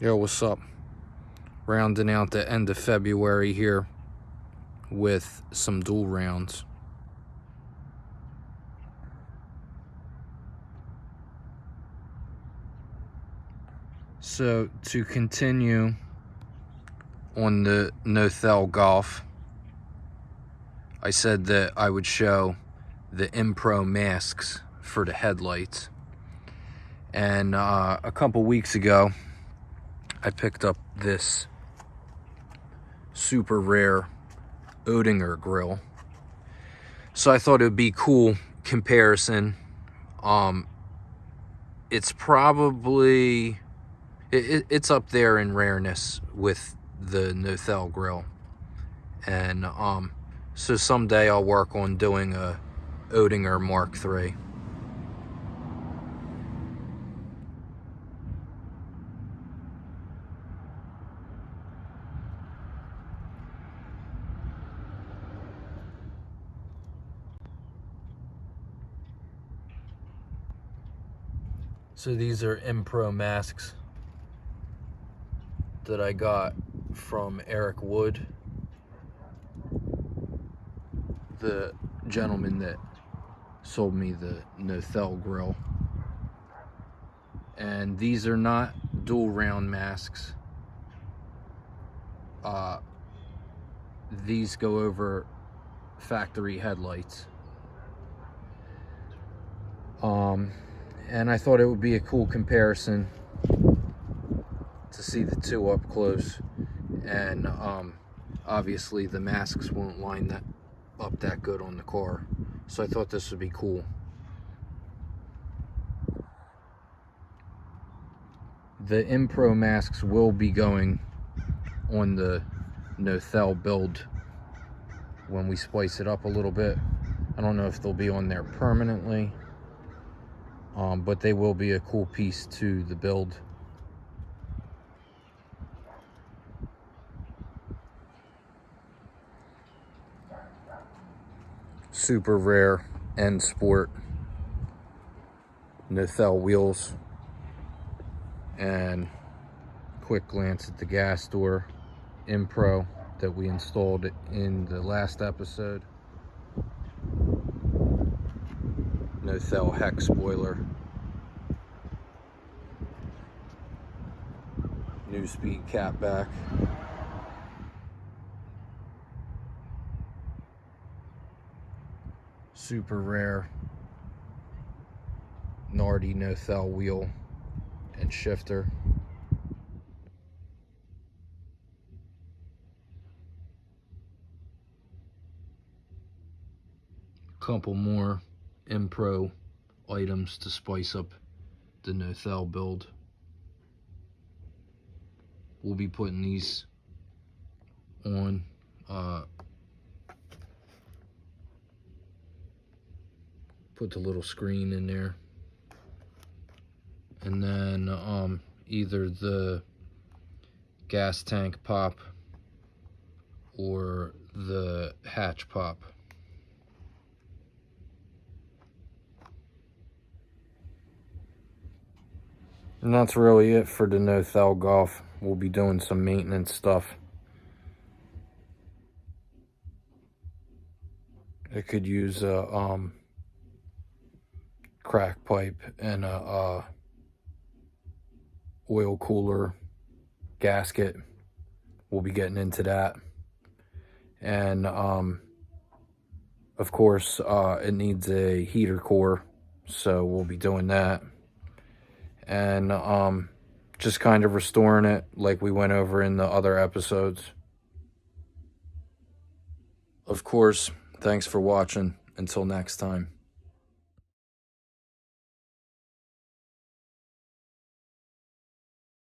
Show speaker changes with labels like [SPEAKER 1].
[SPEAKER 1] Yo, what's up? Rounding out the end of February here with some dual rounds. So to continue on the Nothelle Golf, I said that I would show the INPRO masks for the headlights. And a couple weeks ago, I picked up this super rare Oettinger grill. So I thought it would be cool comparison. It's probably, it's up there in rareness with the Nothelle grill. And so someday I'll work on doing a Oettinger Mk3. So these are INPRO masks that I got from Eric Wood, the gentleman that sold me the Nothelle grill. And these are not dual round masks. These go over factory headlights. And I thought it would be a cool comparison to see the two up close. And obviously the masks won't line that up that good on the car. So I thought this would be cool. The INPRO masks will be going on the Nothelle build when we spice it up a little bit. I don't know if they'll be on there permanently, but they will be a cool piece to the build. Super rare N Sport Nothelle wheels. And quick glance at the gas door INPRO that we installed in the last episode. Nothelle hex spoiler. New speed cap back. Super rare Nardi Nothelle wheel and shifter. Couple more INPRO items to spice up the Nothelle build. We'll be putting these on put the little screen in there, and then either the gas tank pop or the hatch pop. And that's really it for the Nothelle Golf. We'll be doing some maintenance stuff. It could use a crack pipe and a oil cooler gasket. We'll be getting into that. And of course it needs a heater core, so we'll be doing that. And just kind of restoring it like we went over in the other episodes. Of course, thanks for watching. Until next time.